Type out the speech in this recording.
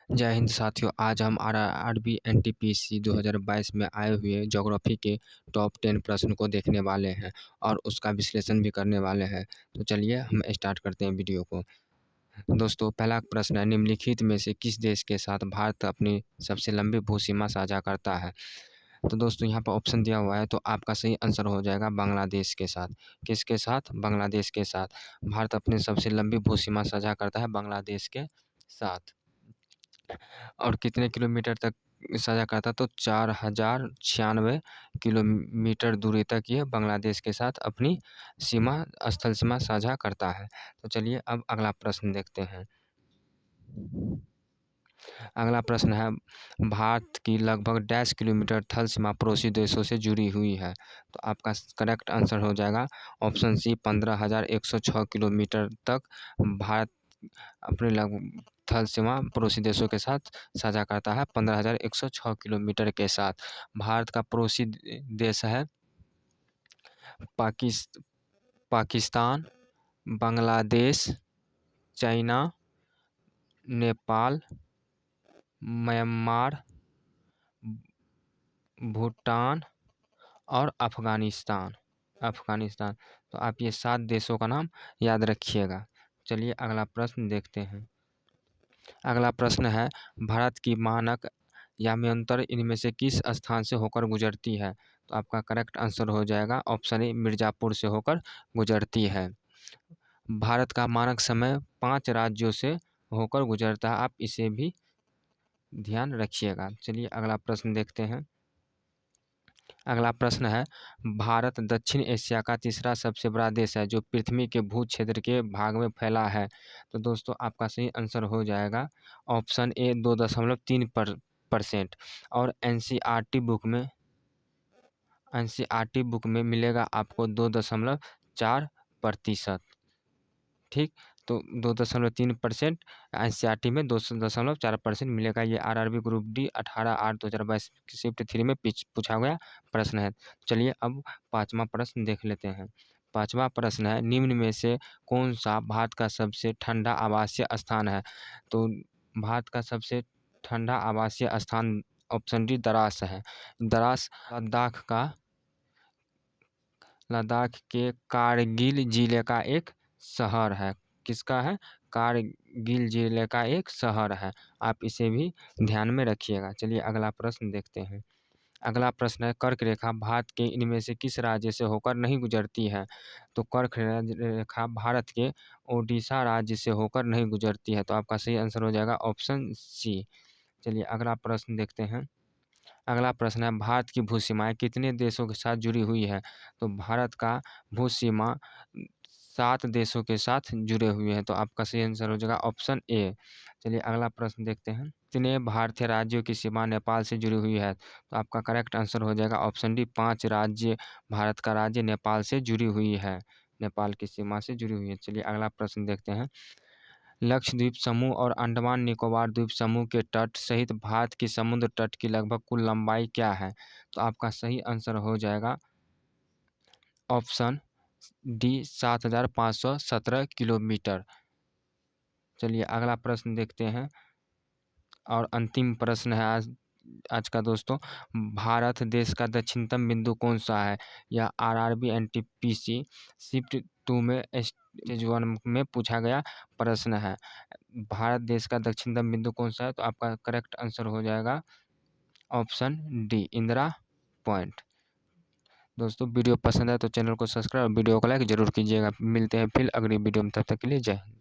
जय हिंद साथियों। आज हम आरआरबी एनटीपीसी 2022 में आए हुए ज्योग्राफी के टॉप 10 प्रश्न को देखने वाले हैं और उसका विश्लेषण भी करने वाले हैं। तो चलिए हम स्टार्ट करते हैं वीडियो को। दोस्तों, पहला प्रश्न है, निम्नलिखित में से किस देश के साथ भारत अपनी सबसे लंबी भूसीमा साझा करता है? तो दोस्तों, यहाँ पर ऑप्शन दिया हुआ है, तो आपका सही आंसर हो जाएगा बांग्लादेश के साथ। किसके साथ? बांग्लादेश के साथ। भारत अपनी सबसे लंबी भूसीमा साझा करता है बांग्लादेश के साथ। और कितने किलोमीटर तक साझा करता? तो 4096 किलोमीटर दूरी तक ये बांग्लादेश के साथ अपनी सीमा, स्थल सीमा साझा करता है। तो चलिए अब अगला प्रश्न देखते हैं। अगला प्रश्न है, भारत की लगभग डैश किलोमीटर थल सीमा पड़ोसी देशों से जुड़ी हुई है? तो आपका करेक्ट आंसर हो जाएगा ऑप्शन सी, 15,106 किलोमीटर तक भारत अपने थल सीमा पड़ोसी देशों के साथ साझा करता है, 15,106 किलोमीटर के साथ। भारत का पड़ोसी देश है पाकिस्तान, बांग्लादेश, चाइना, नेपाल, म्यांमार, भूटान और अफ़गानिस्तान। तो आप ये 7 देशों का नाम याद रखिएगा। चलिए अगला प्रश्न देखते हैं। अगला प्रश्न है, भारत की मानक याम्योंतर इनमें से किस स्थान से होकर गुजरती है? तो आपका करेक्ट आंसर हो जाएगा ऑप्शन ए, मिर्ज़ापुर से होकर गुजरती है। भारत का मानक समय 5 राज्यों से होकर गुजरता है, आप इसे भी ध्यान रखिएगा। चलिए अगला प्रश्न देखते हैं। अगला प्रश्न है, भारत दक्षिण एशिया का तीसरा सबसे बड़ा देश है जो पृथ्वी के भू क्षेत्र के भाग में फैला है। तो दोस्तों, आपका सही आंसर हो जाएगा ऑप्शन ए, 2.3%। और एनसीईआरटी बुक में मिलेगा आपको 2.4%। ठीक, तो 2.3%, एनसीईआरटी में 2.4% मिलेगा। ये आरआरबी ग्रुप डी 18/8/2022 की शिफ्ट 3 में पूछा गया प्रश्न है। चलिए अब पाँचवा प्रश्न देख लेते हैं। पाँचवा प्रश्न है, निम्न में से कौन सा भारत का सबसे ठंडा आवासीय स्थान है? तो भारत का सबसे ठंडा आवासीय स्थान ऑप्शन डी, द्रास है। द्रास लद्दाख के कारगिल जिले का एक शहर है। किसका है? कारगिल जिले का एक शहर है, आप इसे भी ध्यान में रखिएगा। चलिए अगला प्रश्न देखते हैं। अगला प्रश्न है, कर्क रेखा भारत के इनमें से किस राज्य से होकर नहीं गुजरती है? तो कर्क रेखा भारत के ओडिशा राज्य से होकर नहीं गुजरती है, तो आपका सही आंसर हो जाएगा ऑप्शन सी। चलिए अगला प्रश्न देखते हैं। अगला प्रश्न है, भारत की भूसीमाएँ कितने देशों के साथ जुड़ी हुई है? तो भारत का भूसीमा 7 देशों के साथ जुड़े हुए हैं, तो आपका सही आंसर हो जाएगा ऑप्शन ए। चलिए अगला प्रश्न देखते हैं। कितने भारतीय राज्यों की सीमा नेपाल से जुड़ी हुई है? तो आपका करेक्ट आंसर हो जाएगा ऑप्शन डी, 5 राज्य भारत का राज्य नेपाल से जुड़ी हुई है, नेपाल की सीमा से जुड़ी हुई है। चलिए अगला प्रश्न देखते हैं। लक्षद्वीप समूह और अंडमान निकोबार द्वीप समूह के तट सहित भारत की समुद्र तट की लगभग कुल लंबाई क्या है? तो आपका सही आंसर हो जाएगा ऑप्शन डी, 7,517 किलोमीटर। चलिए अगला प्रश्न देखते हैं और अंतिम प्रश्न है आज का दोस्तों। भारत देश का दक्षिणतम बिंदु कौन सा है? यह आरआरबी एनटीपीसी शिफ्ट 2 में स्टेज 1 में पूछा गया प्रश्न है। भारत देश का दक्षिणतम बिंदु कौन सा है? तो आपका करेक्ट आंसर हो जाएगा ऑप्शन डी, इंदिरा पॉइंट। दोस्तों, वीडियो पसंद है तो चैनल को सब्सक्राइब और वीडियो को लाइक जरूर कीजिएगा। मिलते हैं फिर अगली वीडियो में, तब तक के लिए जय हिंद।